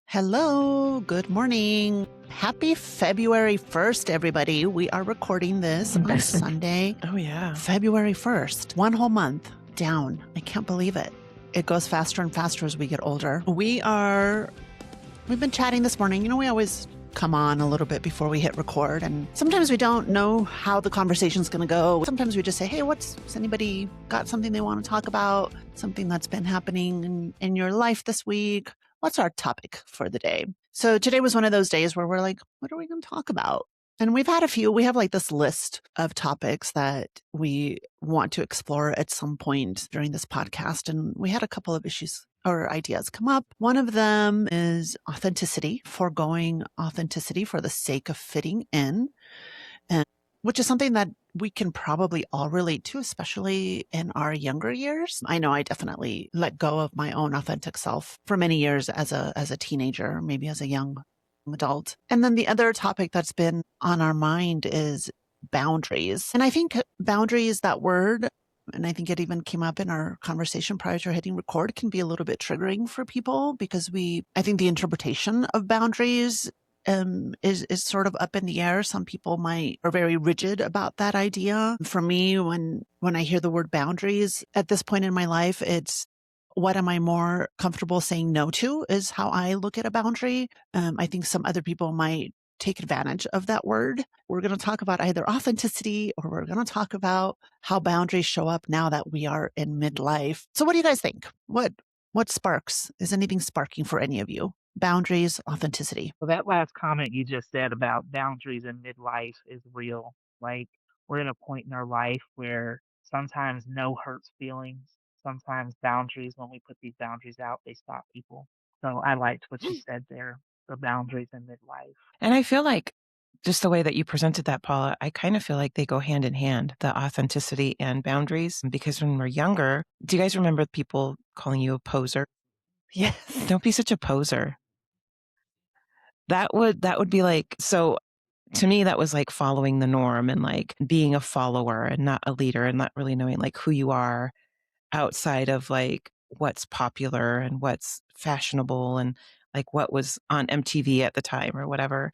Hello, good morning. Happy February 1st, everybody. We are recording this on Sunday, Oh, yeah. February 1st. One whole month down. I can't believe it. It goes faster and faster as we get older. We've been chatting this morning. You know, we always come on a little bit before we hit record, and sometimes we don't know how the conversation's going to go. Sometimes we just say, hey, has anybody got something they want to talk about? Something that's been happening in your life this week? What's our topic for the day? So today was one of those days where we're like, what are we going to talk about? And we've had a few. We have like this list of topics that we want to explore at some point during this podcast. And we had a couple of issues or ideas come up. One of them is authenticity, foregoing authenticity for the sake of fitting in, and which is something that we can probably all relate to, especially in our younger years. I know I definitely let go of my own authentic self for many years as a teenager, maybe as a young adult. And then the other topic that's been on our mind is boundaries. And I think boundaries, that word, and I think it even came up in our conversation prior to hitting record, can be a little bit triggering for people because I think the interpretation of boundaries is sort of up in the air. Some people are very rigid about that idea. For me, when I hear the word boundaries at this point in my life, it's what am I more comfortable saying no to is how I look at a boundary. I think some other people might take advantage of that word. We're going to talk about either authenticity or we're going to talk about how boundaries show up now that we are in midlife. So what do you guys think? What sparks? Is anything sparking for any of you? Boundaries, authenticity. Well, that last comment you just said about boundaries in midlife is real. Like, we're in a point in our life where sometimes no hurts feelings. Sometimes boundaries, when we put these boundaries out, they stop people. So I liked what you said there, the boundaries in midlife. And I feel like just the way that you presented that, Paula, I kind of feel like they go hand in hand, the authenticity and boundaries. Because when we're younger, do you guys remember people calling you a poser? Yes. Don't be such a poser. That would be like, so to me, that was like following the norm and like being a follower and not a leader and not really knowing like who you are outside of like what's popular and what's fashionable and like what was on MTV at the time or whatever.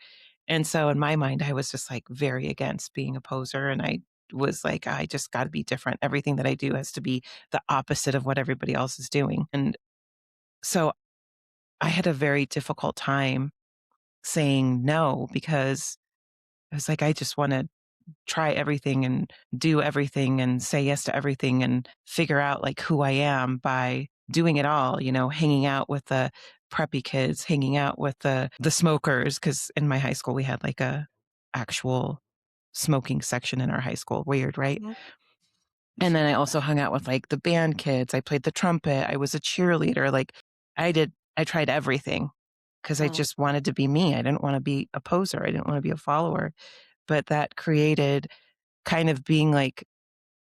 And so in my mind, I was just like very against being a poser. And I was like, I just got to be different. Everything that I do has to be the opposite of what everybody else is doing. And so I had a very difficult time saying no because I was like, I just want to try everything and do everything and say yes to everything and figure out like who I am by doing it all, hanging out with the preppy kids, hanging out with the smokers. Cause in my high school, we had like a actual smoking section in our high school. Weird, right? Mm-hmm. And then I also hung out with like the band kids. I played the trumpet. I was a cheerleader. Like I tried everything because I just wanted to be me. I didn't want to be a poser. I didn't want to be a follower. But that created kind of being like,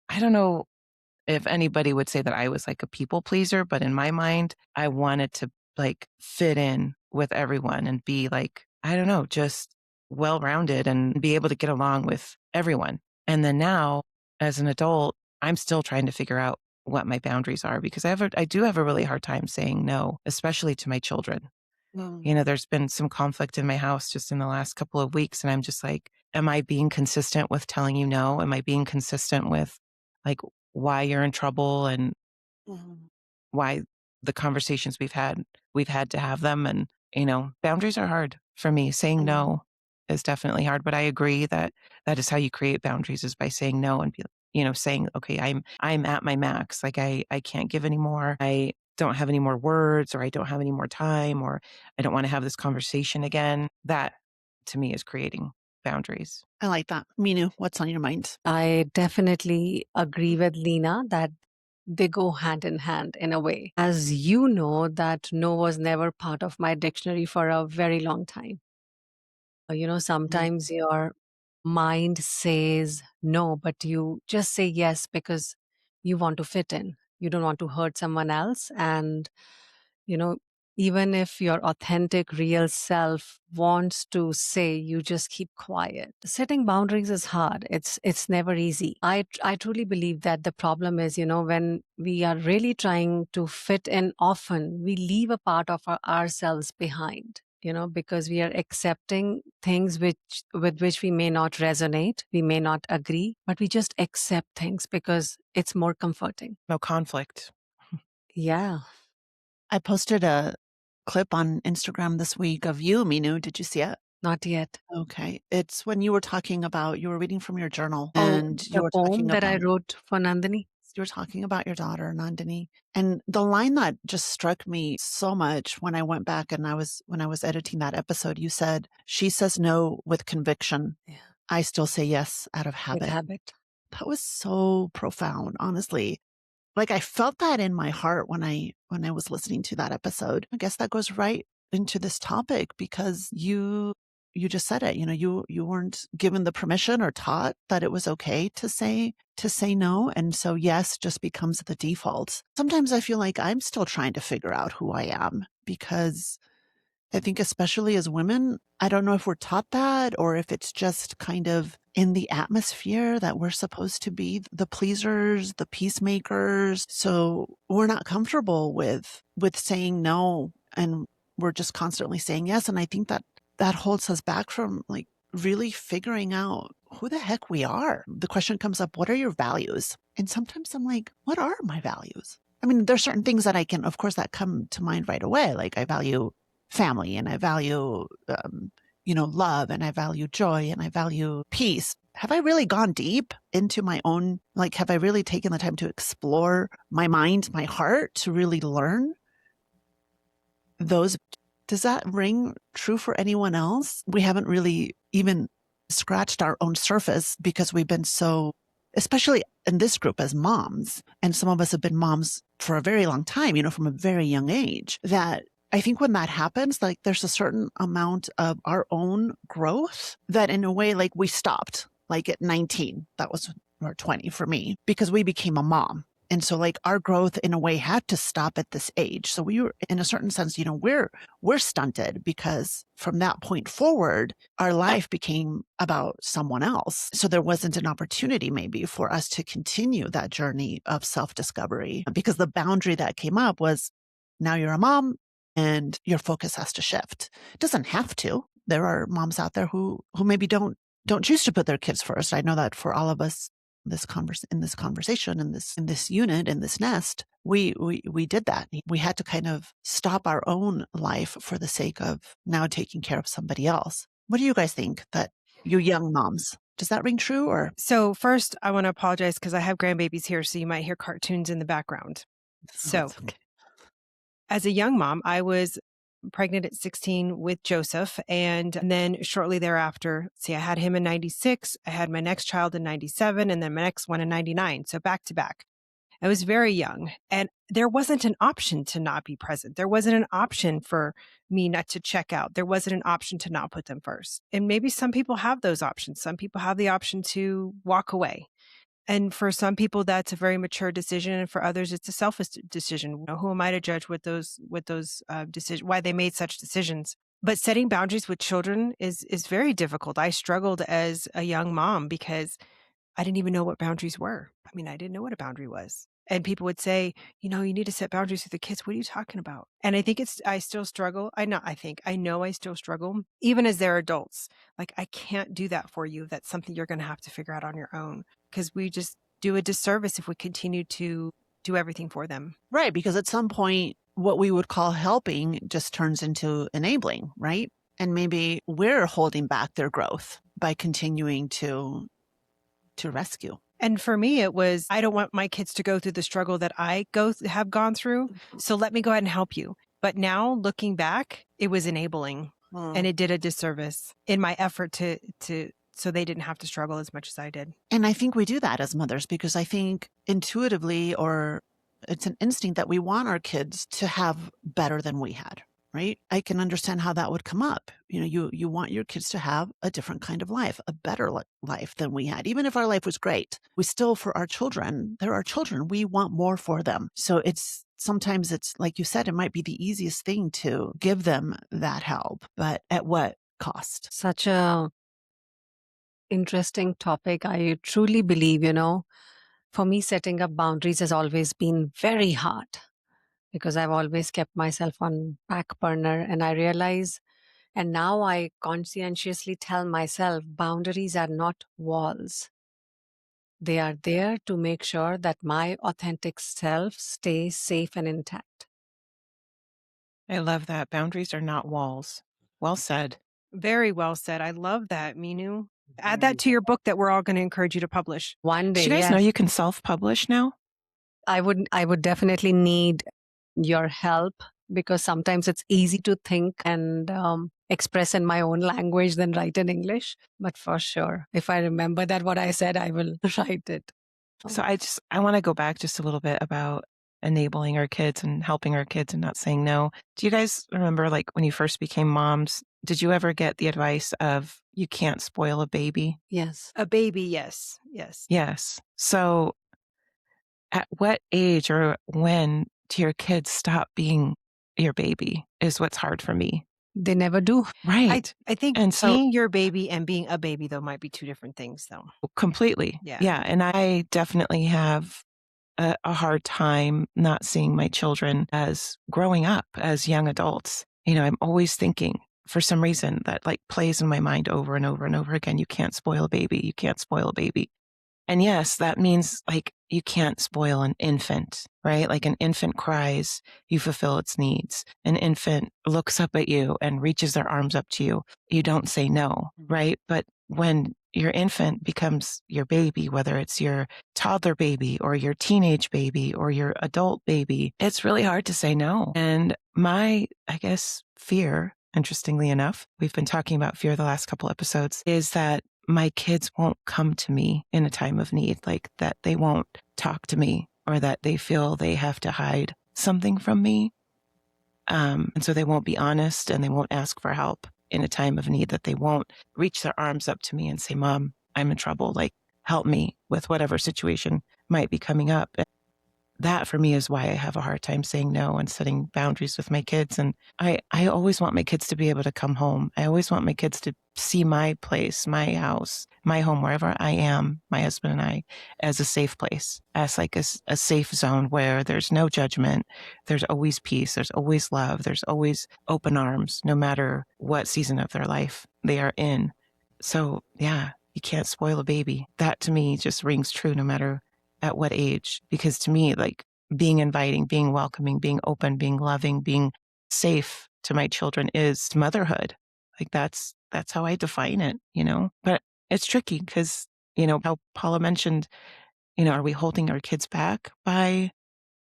I don't know if anybody would say that I was like a people pleaser, but in my mind, I wanted to like fit in with everyone and be like, I don't know, just well rounded and be able to get along with everyone. And then now, as an adult, I'm still trying to figure out what my boundaries are because I do have a really hard time saying no, especially to my children. There's been some conflict in my house just in the last couple of weeks. And I'm just like, am I being consistent with telling you no? Am I being consistent with like why you're in trouble and Mhm. why the conversations we've had to have them? And, boundaries are hard for me. Saying no is definitely hard, but I agree that that is how you create boundaries is by saying no and saying, okay, I'm at my max. Like I can't give anymore. I don't have any more words or I don't have any more time or I don't want to have this conversation again. That to me is creating boundaries. I like that. Minu, what's on your mind? I definitely agree with Lena that they go hand in hand in a way. As you know, that no was never part of my dictionary for a very long time. Sometimes your mind says no, but you just say yes because you want to fit in. You don't want to hurt someone else. And, Even if your authentic, real self wants to say, you just keep quiet. Setting boundaries is hard. It's never easy. I truly believe that the problem is, when we are really trying to fit in often, we leave a part of ourselves behind. Because we are accepting things with which we may not resonate, we may not agree, but we just accept things because it's more comforting. No conflict. Yeah. I posted a clip on Instagram this week of you, Minu. Did you see it? Not yet. Okay. It's when you were talking about, you were reading from your journal Oh, and you the were poem talking that I about, wrote for Nandini. you were talking about your daughter, Nandini. And the line that just struck me so much when I went back and when I was editing that episode, you said, she says no with conviction. Yeah. I still say yes out of With habit. habit. That was so profound, honestly. Like I felt that in my heart when I was listening to that episode. I guess that goes right into this topic because you just said it. You weren't given the permission or taught that it was okay to say no, and so yes just becomes the default. Sometimes I feel like I'm still trying to figure out who I am because I think especially as women, I don't know if we're taught that or if it's just kind of in the atmosphere that we're supposed to be the pleasers, the peacemakers. So we're not comfortable with saying no and we're just constantly saying yes. And I think that holds us back from like really figuring out who the heck we are. The question comes up, what are your values? And sometimes I'm like, what are my values? I mean, there's certain things that I can, of course, that come to mind right away. Like I value family and I value, love and I value joy and I value peace. Have I really gone deep into my own, like, have I really taken the time to explore my mind, my heart to really learn those? Does that ring true for anyone else? We haven't really even scratched our own surface because we've been so, especially in this group as moms, and some of us have been moms for a very long time, from a very young age, that I think when that happens, like there's a certain amount of our own growth that in a way, like we stopped, like at 19, that was, or 20 for me, because we became a mom. And so like our growth in a way had to stop at this age. So we were, in a certain sense, we're stunted because from that point forward, our life became about someone else. So there wasn't an opportunity maybe for us to continue that journey of self-discovery because the boundary that came up was now you're a mom and your focus has to shift. It doesn't have to. There are moms out there who maybe don't choose to put their kids first. I know that for all of us in this conversation, in this unit, in this nest, we did that. We had to kind of stop our own life for the sake of now taking care of somebody else. What do you guys think, that you young moms? Does that ring true? Or So first, I want to apologize because I have grandbabies here, so you might hear cartoons in the background. So, it's okay. as a young mom, I was pregnant at 16 with Joseph. And then shortly thereafter, I had him in 96. I had my next child in 97 and then my next one in 99. So back to back. I was very young and there wasn't an option to not be present. There wasn't an option for me not to check out. There wasn't an option to not put them first. And maybe some people have those options. Some people have the option to walk away. And for some people, that's a very mature decision, and for others, it's a selfish decision. Who am I to judge what those decisions, why they made such decisions? But setting boundaries with children is very difficult. I struggled as a young mom because I didn't even know what boundaries were. I mean, I didn't know what a boundary was. And people would say, you need to set boundaries with the kids. What are you talking about? And I think I still struggle. I know I still struggle, even as they're adults. Like, I can't do that for you. That's something you're going to have to figure out on your own, because we just do a disservice if we continue to do everything for them. Right, because at some point, what we would call helping just turns into enabling, right? And maybe we're holding back their growth by continuing to rescue. And for me, it was, I don't want my kids to go through the struggle that I have gone through. So let me go ahead and help you. But now looking back, it was enabling and it did a disservice in my effort to so they didn't have to struggle as much as I did. And I think we do that as mothers because I think intuitively, or it's an instinct that we want our kids to have better than we had, right? I can understand how that would come up. You want your kids to have a different kind of life, a better life than we had. Even if our life was great, we still, for our children, they're our children. We want more for them. So it's sometimes it's like you said, it might be the easiest thing to give them that help, but at what cost? Such a interesting topic. I truly believe, for me, setting up boundaries has always been very hard because I've always kept myself on back burner. And I realize, and now I conscientiously tell myself, boundaries are not walls. They are there to make sure that my authentic self stays safe and intact. I love that. Boundaries are not walls. Well said. Very well said. I love that, Minu. Add that to your book that we're all going to encourage you to publish. One Did day, you guys yes, know you can self-publish now? I would definitely need your help because sometimes it's easy to think and express in my own language than write in English. But for sure, if I remember that what I said, I will write it. So I want to go back just a little bit about enabling our kids and helping our kids and not saying no. Do you guys remember, like, when you first became moms, did you ever get the advice of you can't spoil a baby? Yes. A baby, yes. Yes. Yes. So at what age or when do your kids stop being your baby is what's hard for me. They never do. Right. I think And so being your baby and being a baby, though, might be two different things, though. completely. Yeah. Yeah. And I definitely have a hard time not seeing my children as growing up as young adults. I'm always thinking for some reason that like plays in my mind over and over and over again. You can't spoil a baby. You can't spoil a baby. And yes, that means like you can't spoil an infant, right? Like an infant cries, you fulfill its needs. An infant looks up at you and reaches their arms up to you. You don't say no, right? But when your infant becomes your baby, whether it's your toddler baby or your teenage baby or your adult baby, it's really hard to say no. And my, I guess, fear, interestingly enough, we've been talking about fear the last couple episodes, is that my kids won't come to me in a time of need, like that they won't talk to me or that they feel they have to hide something from me. And so they won't be honest and they won't ask for help in a time of need, that they won't reach their arms up to me and say, Mom, I'm in trouble. Like, help me with whatever situation might be coming up. And that for me is why I have a hard time saying no and setting boundaries with my kids. And I always want my kids to be able to come home. I always want my kids to see my place, my house, my home, wherever I am, my husband and I, as a safe place, as like a safe zone where there's no judgment. There's always peace. There's always love. There's always open arms, no matter what season of their life they are in. So yeah, you can't spoil a baby. That to me just rings true no matter at what age, because to me, like being inviting, being welcoming, being open, being loving, being safe to my children is motherhood. Like that's how I define it, but it's tricky because, how Paula mentioned, are we holding our kids back by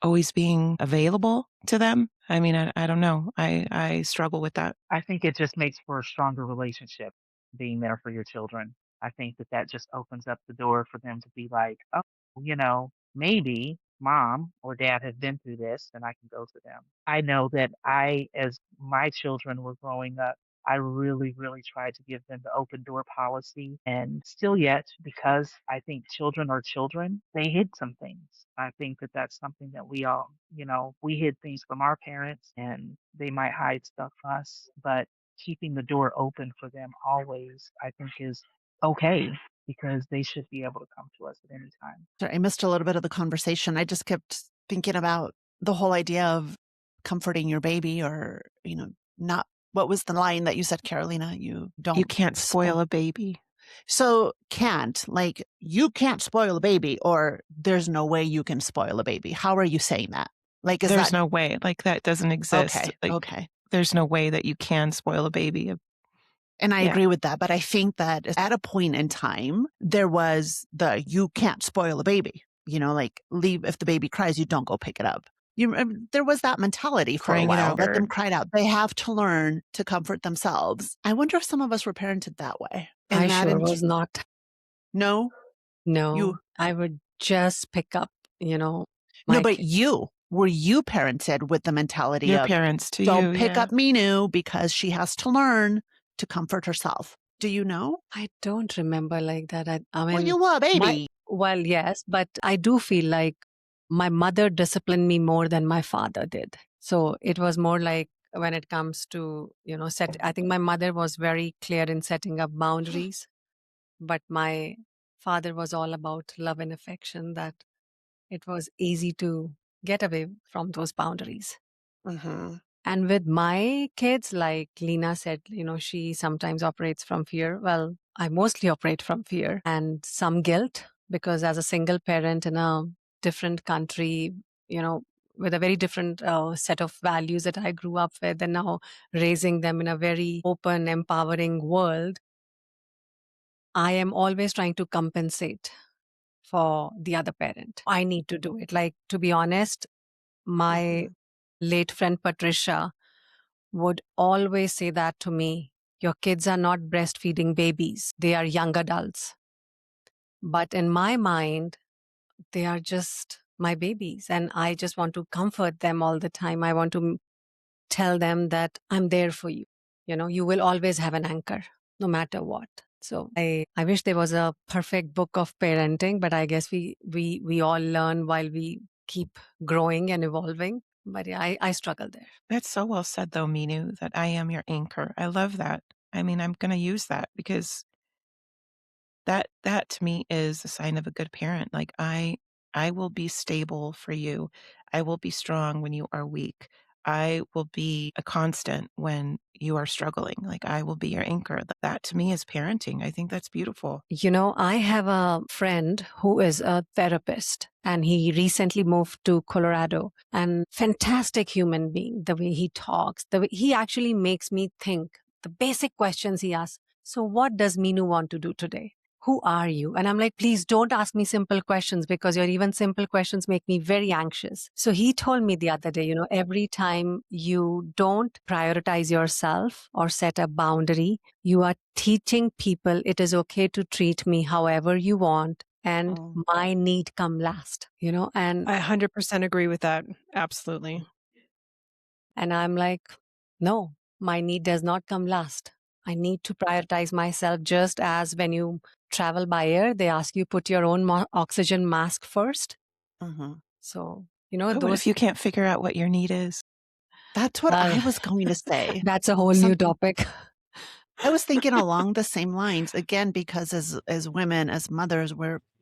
always being available to them? I mean, I don't know. I struggle with that. I think it just makes for a stronger relationship being there for your children. I think that just opens up the door for them to be like, oh, maybe mom or dad have been through this and I can go to them. I know that as my children were growing up, I really, really tried to give them the open door policy. And still yet, because I think children are children, they hid some things. I think that that's something that we all, we hid things from our parents and they might hide stuff from us. But keeping the door open for them always, I think, is okay because they should be able to come to us at any time. Sorry, I missed a little bit of the conversation. I just kept thinking about the whole idea of comforting your baby or, not. What was the line that you said, Carolina? You can't spoil a baby. So like you can't spoil a baby, or there's no way you can spoil a baby. How are you saying that? Like, there's no way, like that doesn't exist. Okay. Like, okay. There's no way that you can spoil a baby. And I Yeah. agree with that. But I think that at a point in time, there was you can't spoil a baby, like leave if the baby cries, you don't go pick it up. There was that mentality for Crying a it while. out. Let them cry it out. They have to learn to comfort themselves. I wonder if some of us were parented that way. I sure was not. No? No, I would just pick up, No, but were you parented with the mentality Your of parents to don't you. pick yeah. up Minu because she has to learn to comfort herself? Do you know? I don't remember like that. I mean, Well, you were a baby. well, yes, but I do feel like my mother disciplined me more than my father did. So it was more like when it comes to, I think my mother was very clear in setting up boundaries, but my father was all about love and affection, that it was easy to get away from those boundaries. Mm-hmm. And with my kids, like Lena said, she sometimes operates from fear. Well, I mostly operate from fear and some guilt, because as a single parent in a different country, with a very different set of values that I grew up with, and now raising them in a very open, empowering world, I am always trying to compensate for the other parent. I need to do it. Like, to be honest, my late friend Patricia would always say that to me. Your kids are not breastfeeding babies, they are young adults. But in my mind, they are just my babies. And I just want to comfort them all the time. I want to tell them that I'm there for you. You will always have an anchor, no matter what. So I wish there was a perfect book of parenting, but I guess we all learn while we keep growing and evolving. But yeah, I struggle there. That's so well said, though, Minu, that I am your anchor. I love that. I mean, I'm going to use that because that to me is a sign of a good parent. Like I will be stable for you. I will be strong when you are weak. I will be a constant when you are struggling. Like I will be your anchor. That to me is parenting. I think that's beautiful. I have a friend who is a therapist, and he recently moved to Colorado, and fantastic human being. The way he talks, the way he actually makes me think. The basic questions he asks. So what does Minu want to do today? Who are you? And I'm like, please don't ask me simple questions, because your even simple questions make me very anxious. So he told me the other day, every time you don't prioritize yourself or set a boundary, you are teaching people it is okay to treat me however you want, and my need come last, and I 100% agree with that. Absolutely. and I'm like, no, my need does not come last. I need to prioritize myself, just as when you travel by air, they ask you put your own oxygen mask first. Mm-hmm. So, What if you can't figure out what your need is? That's what I was going to say. That's a whole new topic. I was thinking along the same lines, again, because as women, as mothers,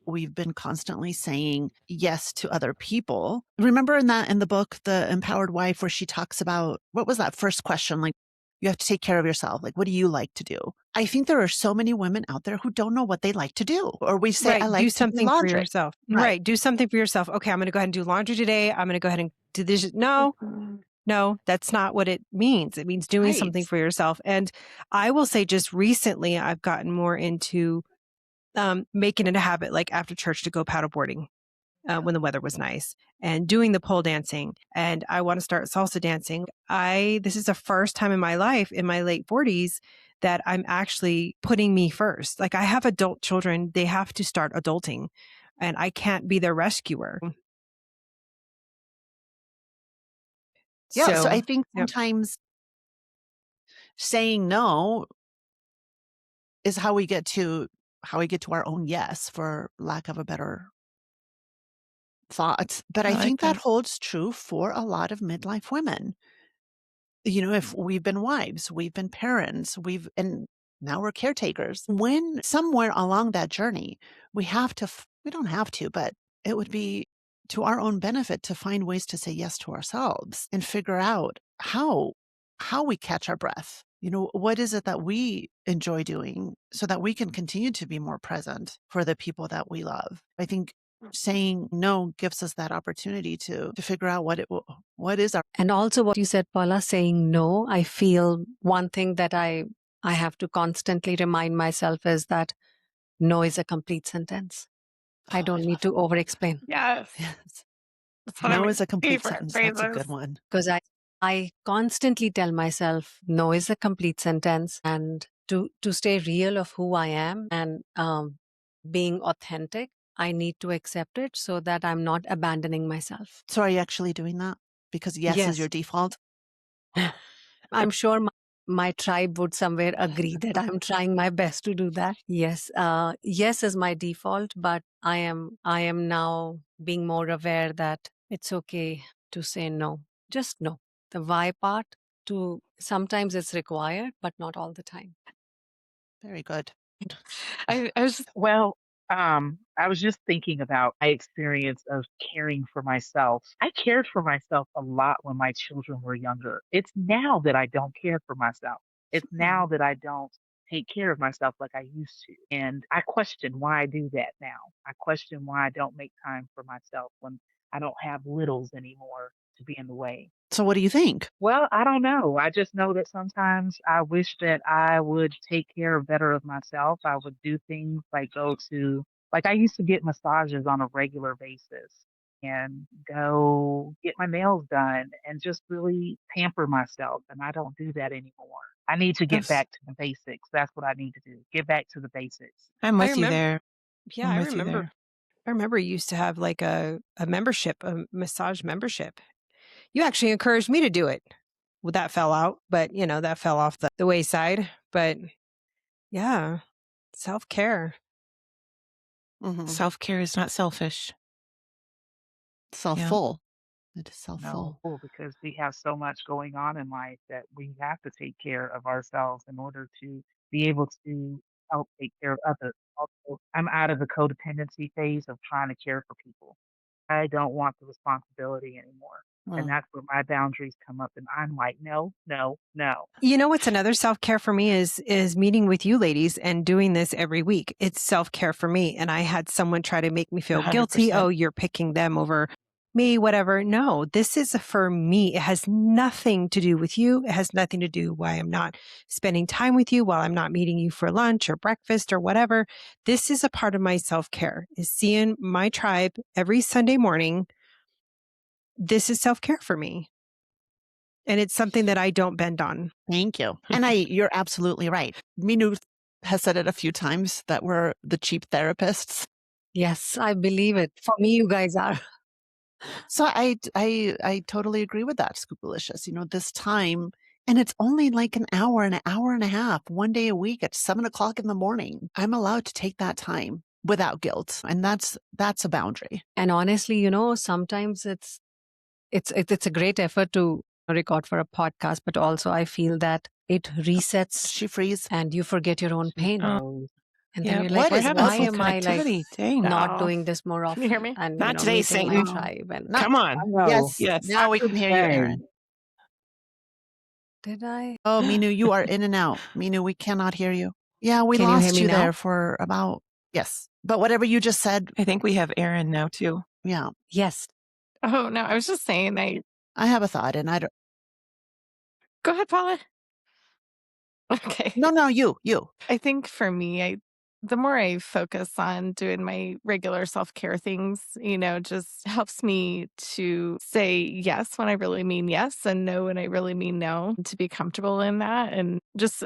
we've been constantly saying yes to other people. Remember in the book, The Empowered Wife, where she talks about, what was that first question? Like, you have to take care of yourself. Like, what do you like to do? I think there are so many women out there who don't know what they like to do. Or we say, right, I like do to something do for laundry. yourself. Right. Do something for yourself. Okay, I'm going to go ahead and do laundry today. I'm going to go ahead and do this. No, that's not what it means. It means doing something for yourself. And I will say, just recently, I've gotten more into making it a habit, like after church, to go paddleboarding when the weather was nice, and doing the pole dancing. And I want to start salsa dancing. This is the first time in my life, in my late 40s, that I'm actually putting me first. Like, I have adult children. They have to start adulting, and I can't be their rescuer. Yeah. So I think sometimes saying no is how we get to our own yes, for lack of a better thought. But I think that holds true for a lot of midlife women. If we've been wives, we've been parents, and now we're caretakers. When somewhere along that journey, we don't have to, but it would be to our own benefit to find ways to say yes to ourselves and figure out how we catch our breath. What is it that we enjoy doing so that we can continue to be more present for the people that we love. I think saying no gives us that opportunity to figure out what is our. And also what you said, Paula, saying no, I feel one thing that I have to constantly remind myself is that no is a complete sentence. I don't need to over explain. Yes. No is a complete sentence. That's a good one. Because I constantly tell myself no is a complete sentence, and to stay real of who I am and being authentic, I need to accept it so that I'm not abandoning myself. So are you actually doing that? Because yes is your default? I'm sure my tribe would somewhere agree that I'm trying my best to do that. Yes. Yes is my default, but I am now being more aware that it's okay to say no. Just no. The why part, to sometimes it's required, but not all the time. Very good. I was just, Well, I was just thinking about my experience of caring for myself. I cared for myself a lot when my children were younger. It's now that I don't care for myself. It's now that I don't take care of myself like I used to. And I question why I do that now. I question why I don't make time for myself when I don't have littles anymore to be in the way. So what do you think? Well, I don't know. I just know that sometimes I wish that I would take care better of myself. I would do things like like I used to get massages on a regular basis and go get my nails done and just really pamper myself. And I don't do that anymore. I need to get that's, back to the basics. That's what I need to do. Get back to the basics. I'm I with you remember, there. yeah, I'm I with you remember. there. I remember you used to have like a membership, a massage membership. You actually encouraged me to do it. Well, that fell out, but that fell off the wayside. But yeah, self-care. Mhm. Self-care is not selfish. Yeah. Self-full. It is self-full. No, because we have so much going on in life that we have to take care of ourselves in order to be able to help take care of others. Also, I'm out of the codependency phase of trying to care for people. I don't want the responsibility anymore. And Mm. that's where my boundaries come up. And I'm like, no, no, no. You know what's another self-care for me is meeting with you ladies and doing this every week. It's self-care for me. And I had someone try to make me feel guilty. 100%. Oh, you're picking them over me, whatever. No, this is for me. It has nothing to do with you. It has nothing to do why I'm not spending time with you, while I'm not meeting you for lunch or breakfast or whatever. This is a part of my self-care, is seeing my tribe every Sunday morning. This is self-care for me. And it's something that I don't bend on. Thank you. And you're absolutely right. Minu has said it a few times that we're the cheap therapists. Yes, I believe it. For me, you guys are. So I totally agree with that, Scoopalicious. This time, and it's only like an hour and a half, one day a week at 7:00 in the morning. I'm allowed to take that time without guilt, and that's a boundary. And honestly, sometimes it's a great effort to record for a podcast, but also I feel that it resets She freeze. and you forget your own pain. So, And Yeah, then you're what like, is we're having why full am I like connectivity. Dang. not no. doing this more often? Can you hear me? And Not today, meeting my Satan. tribe. And Not- Come on. I know. Yes. Yes. Now we can hear you, today. Erin. did I? Oh, Minu, you are in and out. Minu, we cannot hear you. Yeah, we Can you hear lost me you now? there for about, yes. But whatever you just said, I think we have Aaron now too. yeah, Yes. Oh, no, I was just saying, I have a thought, and I don't. go ahead, Paula. Okay. No, you. I think for me, the more I focus on doing my regular self-care things, just helps me to say yes when I really mean yes and no when I really mean no, to be comfortable in that and just,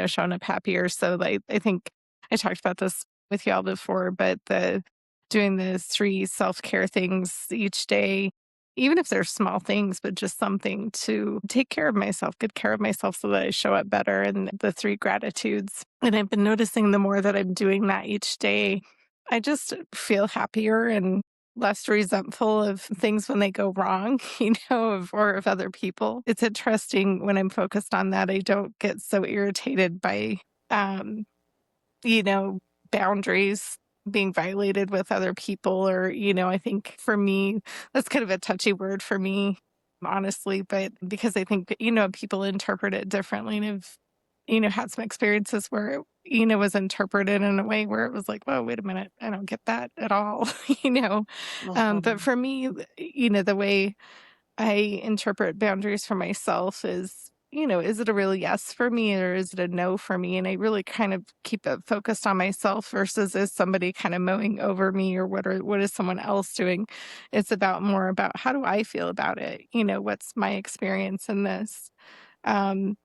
showing up happier. So I think I talked about this with y'all before, but doing the 3 self-care things each day, even if they're small things, but just something to take care of myself, good care of myself so that I show up better, and the 3 gratitudes. And I've been noticing the more that I'm doing that each day, I just feel happier and less resentful of things when they go wrong, or of other people. It's interesting when I'm focused on that, I don't get so irritated by, boundaries being violated with other people, or, I think for me, that's kind of a touchy word for me, honestly, but because I think, people interpret it differently, and have, had some experiences where it, was interpreted in a way where it was like, whoa, wait a minute, I don't get that at all, but for me, the way I interpret boundaries for myself is, is it a real yes for me or is it a no for me? And I really kind of keep it focused on myself versus is somebody kind of mowing over me, or what is someone else doing? It's more about how do I feel about it? What's my experience in this? And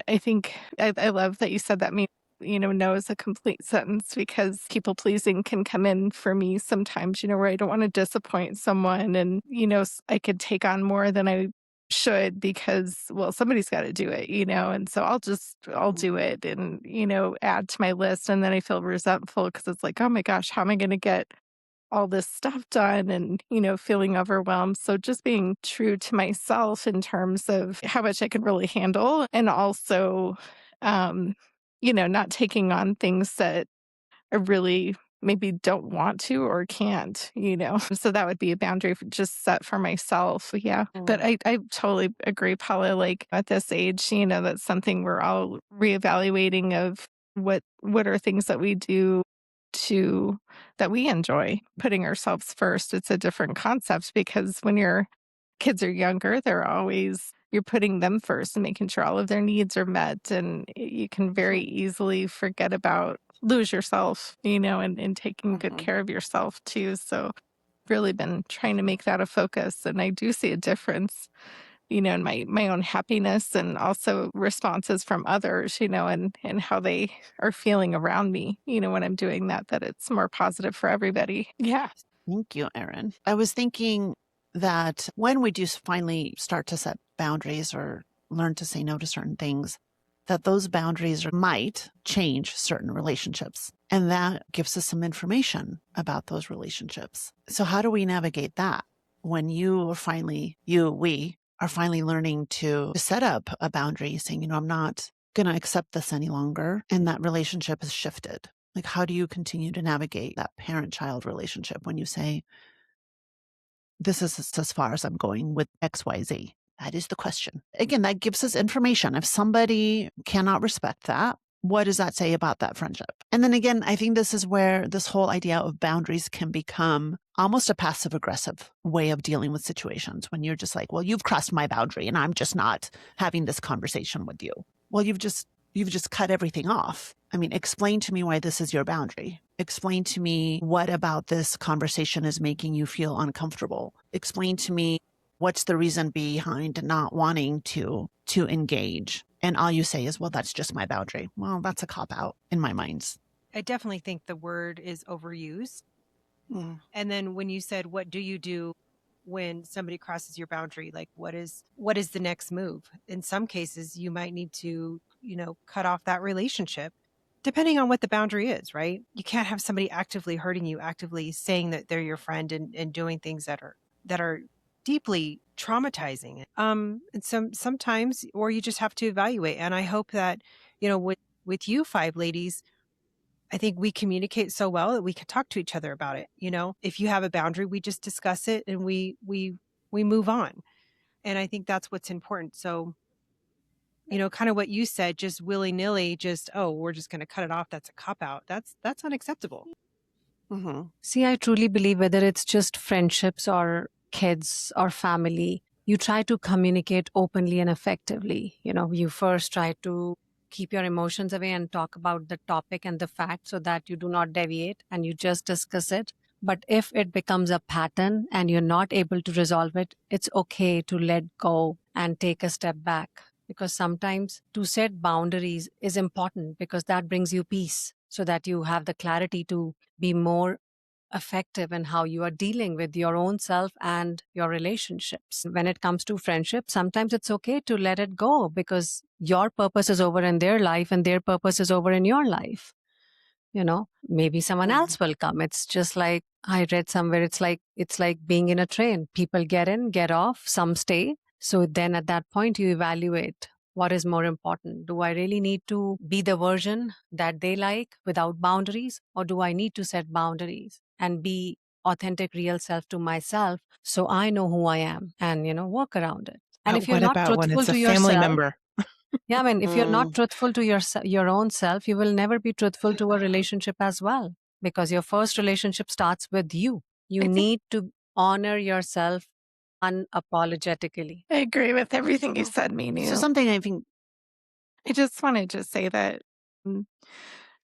I think I love that you said that no is a complete sentence, because people pleasing can come in for me sometimes, where I don't want to disappoint someone, and, I could take on more than I should because, well, somebody's got to do it, and so I'll do it and, add to my list. And then I feel resentful because it's like, oh my gosh, how am I going to get all this stuff done and, feeling overwhelmed. So just being true to myself in terms of how much I can really handle and also, um, not taking on things that I really maybe don't want to or can't. So that would be a boundary just set for myself. Yeah. But I totally agree, Paula. Like at this age, that's something we're all reevaluating of what are things that we do to that we enjoy putting ourselves first. It's a different concept because when your kids are younger, you're putting them first and making sure all of their needs are met. And you can very easily lose yourself, and taking good care of yourself too. So really been trying to make that a focus. And I do see a difference, in my own happiness and also responses from others, and how they are feeling around me, when I'm doing that it's more positive for everybody. Yeah. Thank you, Erin. I was thinking that when we do finally start to set boundaries or learn to say no to certain things, that those boundaries might change certain relationships. And that gives us some information about those relationships. So how do we navigate that when we are finally learning to set up a boundary saying, I'm not going to accept this any longer. And that relationship has shifted. Like, how do you continue to navigate that parent-child relationship when you say, this is as far as I'm going with XYZ? That is the question. Again, that gives us information. If somebody cannot respect that, what does that say about that friendship? And then again, I think this is where this whole idea of boundaries can become almost a passive aggressive way of dealing with situations when you're just like, well, you've crossed my boundary and I'm just not having this conversation with you. Well, you've just cut everything off. I mean, explain to me why this is your boundary. Explain to me what about this conversation is making you feel uncomfortable. Explain to me what's the reason behind not wanting to engage. And all you say is, well, that's just my boundary. Well, that's a cop-out in my mind. I definitely think the word is overused. And then when you said, what do you do when somebody crosses your boundary? Like, what is the next move? In some cases, you might need to, cut off that relationship, depending on what the boundary is, right? You can't have somebody actively hurting you, actively saying that they're your friend and doing things that are deeply traumatizing. And sometimes, or you just have to evaluate. And I hope that, with you five ladies, I think we communicate so well that we can talk to each other about it. If you have a boundary, we just discuss it and we move on. And I think that's what's important. So, kind of what you said, just willy nilly, we're just going to cut it off. That's a cop out. That's unacceptable. See, I truly believe whether it's just friendships or kids or family, you try to communicate openly and effectively. You first try to keep your emotions away and talk about the topic and the fact so that you do not deviate and you just discuss it. But if it becomes a pattern and you're not able to resolve it, it's okay to let go and take a step back. Because sometimes to set boundaries is important because that brings you peace so that you have the clarity to be more effective in how you are dealing with your own self and your relationships. When it comes to friendship, sometimes it's okay to let it go because your purpose is over in their life and their purpose is over in your life. Maybe someone else will come. It's just like I read somewhere, it's like being in a train. People get in, get off, some stay. So then at that point, you evaluate what is more important. Do I really need to be the version that they like without boundaries? Or do I need to set boundaries and be authentic, real self to myself so I know who I am and, work around it? And if you're what not about when truthful it's a to family yourself, member? yeah, I mean, if you're not truthful to your own self, you will never be truthful to a relationship as well, because your first relationship starts with you. You need to honor yourself unapologetically. I agree with everything you said, So Minu. something I think, I just wanted to say that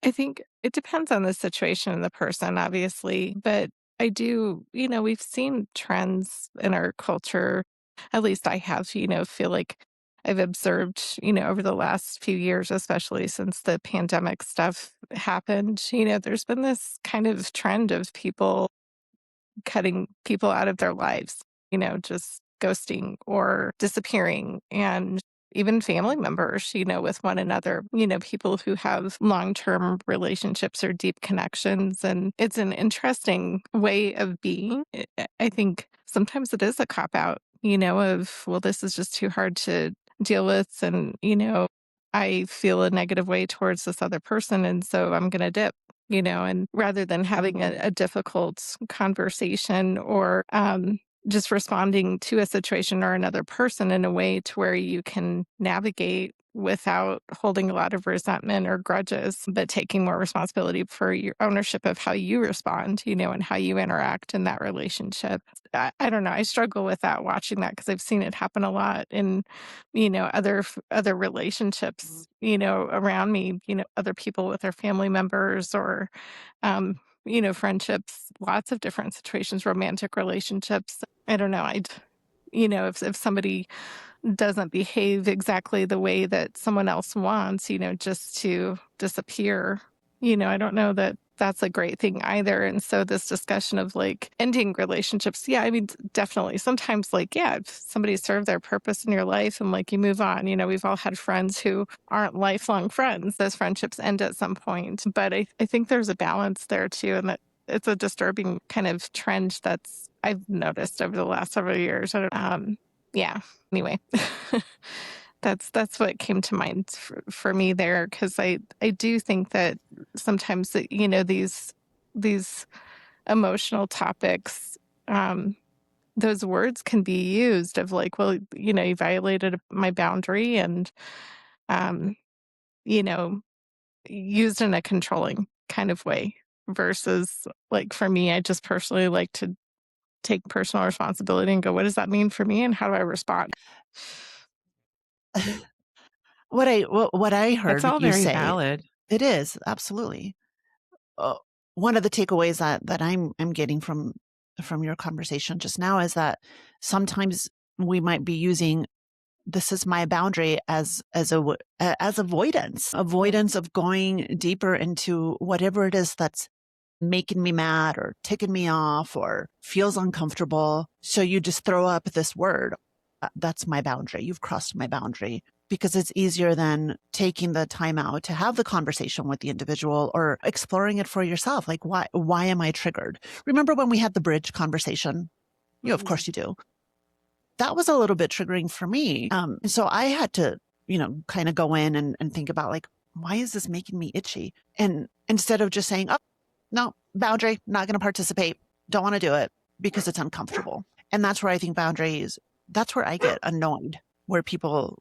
I think it depends on the situation and the person, obviously, but I do, we've seen trends in our culture, at least I have, feel like I've observed, over the last few years, especially since the pandemic stuff happened, there's been this kind of trend of people cutting people out of their lives, just ghosting or disappearing. And even family members, with one another, people who have long-term relationships or deep connections. And it's an interesting way of being. I think sometimes it is a cop out, of, well, this is just too hard to deal with. And, I feel a negative way towards this other person. And so I'm going to dip. And rather than having a difficult conversation or just responding to a situation or another person in a way to where you can navigate without holding a lot of resentment or grudges, but taking more responsibility for your ownership of how you respond, and how you interact in that relationship. I don't know. I struggle with that watching that because I've seen it happen a lot in, other relationships, around me, other people with their family members or, um, friendships, lots of different situations, romantic relationships. I don't know. If somebody doesn't behave exactly the way that someone else wants, just to disappear, I don't know that that's a great thing either. And so this discussion of like ending relationships, yeah, I mean, definitely. Sometimes like, yeah, if somebody served their purpose in your life and like you move on, we've all had friends who aren't lifelong friends. Those friendships end at some point. But I think there's a balance there too. And that it's a disturbing kind of trend that's I've noticed over the last several years. Yeah. Anyway, that's what came to mind for me there because I do think that sometimes that, these emotional topics, those words can be used of like, well, you violated my boundary and um, you know, used in a controlling kind of way versus like for me, I just personally like to take personal responsibility and go, what does that mean for me and how do I respond? What I That's heard all you very say, valid. it is absolutely. uh, One of the takeaways that I'm getting from your conversation just now is that sometimes we might be using this is my boundary as avoidance of going deeper into whatever it is that's making me mad or ticking me off or feels uncomfortable. So you just throw up this word. That's my boundary. You've crossed my boundary because it's easier than taking the time out to have the conversation with the individual or exploring it for yourself. Like, why am I triggered? Remember when we had the bridge conversation? Of course you do. That was a little bit triggering for me. So I had to, kind of go in and think about like, why is this making me itchy? And instead of just saying, oh, no, boundary, not going to participate, don't want to do it because it's uncomfortable. And that's where I think boundaries, that's where I get annoyed when people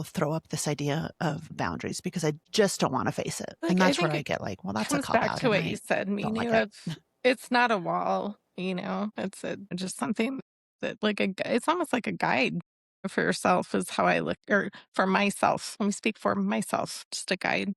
throw up this idea of boundaries because I just don't want to face it. Like, And I that's where think I it get like, well, that's a comes cop back out to and what you I said, don't Minu, like it. of it's not a wall, it's just something that like it's almost like a guide for yourself is how I look, or for myself. Let me speak for myself, just a guide.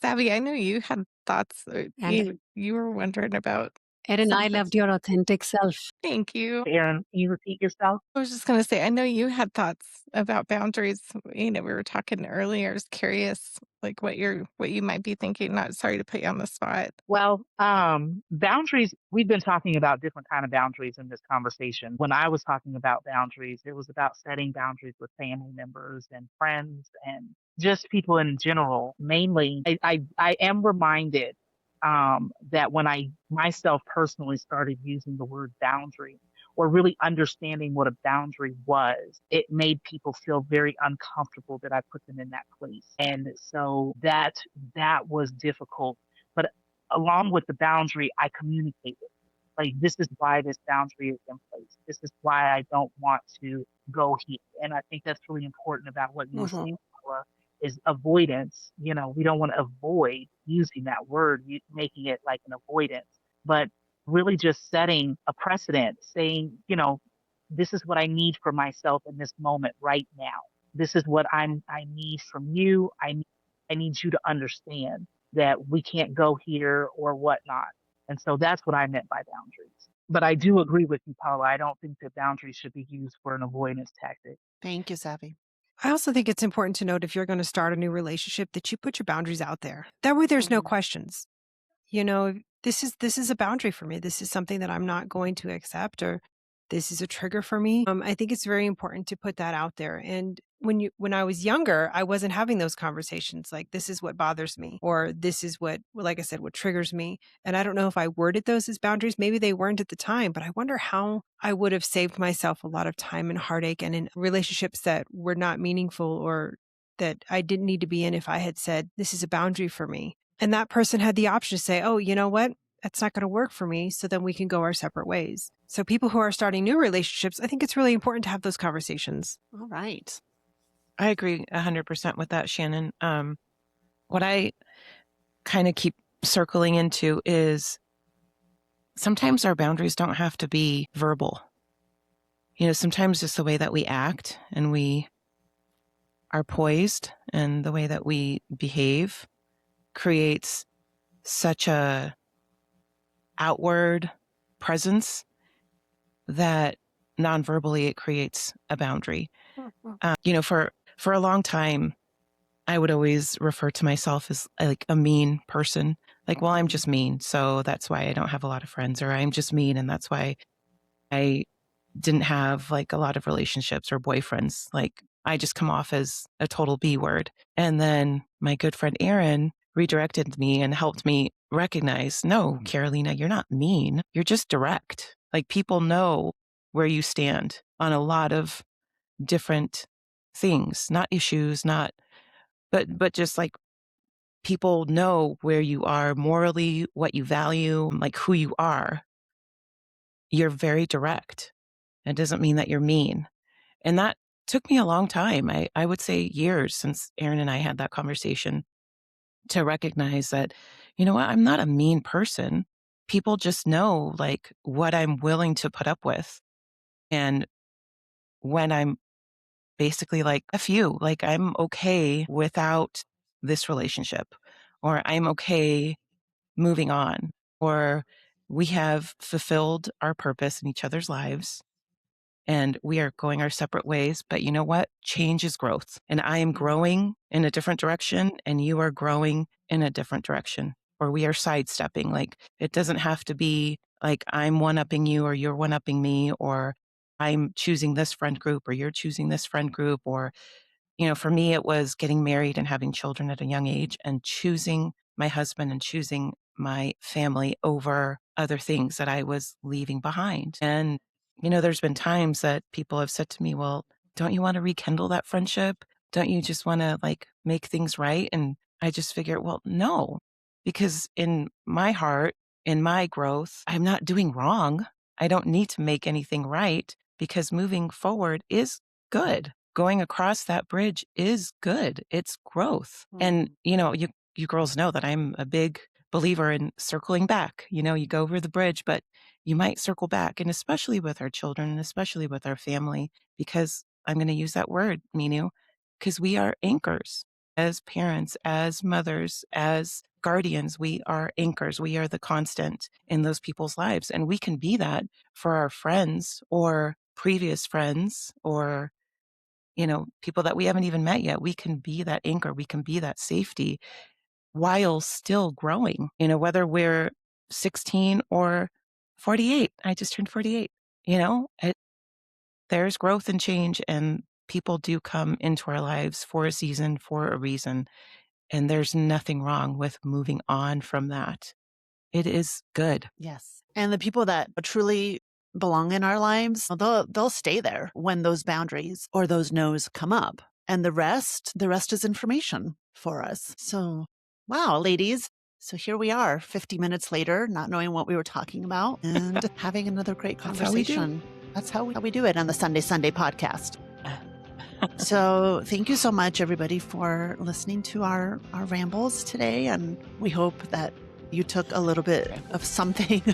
Savvy, I know you had thoughts. And You were wondering about Erin, I something. loved your authentic self. Thank you. Aaron, can you repeat yourself? I was just going to say, I know you had thoughts about boundaries. We were talking earlier. I was curious, like what you might be thinking. Not sorry to put you on the spot. Well, boundaries, we've been talking about different kind of boundaries in this conversation. When I was talking about boundaries, it was about setting boundaries with family members and friends and just people in general. Mainly, I am reminded that when I myself personally started using the word boundary or really understanding what a boundary was, it made people feel very uncomfortable that I put them in that place. And so that was difficult. But along with the boundary, I communicated. Like, this is why this boundary is in place. This is why I don't want to go here. And I think that's really important about what you were saying, Paula, is avoidance. We don't want to avoid using that word, making it like an avoidance, but really just setting a precedent, saying, this is what I need for myself in this moment right now. This is what I need from you. I need you to understand that we can't go here or whatnot. And so that's what I meant by boundaries. But I do agree with you, Paula. I don't think that boundaries should be used for an avoidance tactic. Thank you, Savvy. I also think it's important to note if you're going to start a new relationship that you put your boundaries out there. That way there's no questions. This is a boundary for me. This is something that I'm not going to accept, or this is a trigger for me. I think it's very important to put that out there. And when I was younger, I wasn't having those conversations like, this is what bothers me, or this is what, like I said, what triggers me. And I don't know if I worded those as boundaries. Maybe they weren't at the time, but I wonder how I would have saved myself a lot of time and heartache and in relationships that were not meaningful or that I didn't need to be in if I had said, this is a boundary for me. And that person had the option to say, oh, you know what? That's not going to work for me. So then we can go our separate ways. So people who are starting new relationships, I think it's really important to have those conversations. All right. I agree 100% with that, Shannon. What I kind of keep circling into is sometimes our boundaries don't have to be verbal. Sometimes just the way that we act and we are poised and the way that we behave creates such a outward presence that non-verbally it creates a boundary. For a long time, I would always refer to myself as like a mean person. Like, well, I'm just mean, so that's why I don't have a lot of friends, or I'm just mean, and that's why I didn't have like a lot of relationships or boyfriends. Like, I just come off as a total B word. And then my good friend Erin redirected me and helped me recognize, no, Carolina, you're not mean. You're just direct. Like, people know where you stand on a lot of different things, not issues, but just like people know where you are morally, what you value, like who you are. You're very direct. It doesn't mean that you're mean. And that took me a long time. I would say years since Erin and I had that conversation to recognize that, you know what, I'm not a mean person. People just know like what I'm willing to put up with. And when I'm basically like, F you, like I'm okay without this relationship, or I'm okay moving on, or we have fulfilled our purpose in each other's lives and we are going our separate ways. But you know what? Change is growth. And I am growing in a different direction and you are growing in a different direction, or we are sidestepping. Like, it doesn't have to be like I'm one-upping you or you're one-upping me, or I'm choosing this friend group or you're choosing this friend group. Or, for me, it was getting married and having children at a young age and choosing my husband and choosing my family over other things that I was leaving behind. And, there's been times that people have said to me, well, don't you want to rekindle that friendship? Don't you just want to like make things right? And I just figure, well, no, because in my heart, in my growth, I'm not doing wrong. I don't need to make anything right because moving forward is good. Going across that bridge is good. It's growth. And, you girls know that I'm a big believer in circling back. You go over the bridge, but you might circle back. And especially with our children, and especially with our family, because I'm going to use that word, Minu, because we are anchors as parents, as mothers, as guardians. We are anchors. We are the constant in those people's lives. And we can be that for our friends or previous friends or, people that we haven't even met yet. We can be that anchor. We can be that safety while still growing, whether we're 16 or 48. I just turned 48. There's growth and change, and people do come into our lives for a season, for a reason. And there's nothing wrong with moving on from that. It is good. Yes. And the people that truly belong in our lives, they'll stay there when those boundaries or those no's come up. And the rest is information for us. So, wow, ladies. So here we are 50 minutes later, not knowing what we were talking about and having another great conversation. That's how we do it on the Sunday podcast. So thank you so much, everybody, for listening to our rambles today. And we hope that you took a little bit of something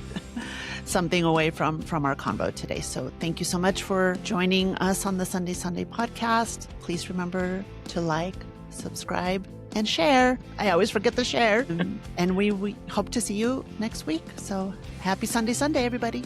away from our convo today. So thank you so much for joining us on the Sunday podcast. Please remember to like, subscribe, and share. I always forget to share. And we hope to see you next week. So happy Sunday, everybody.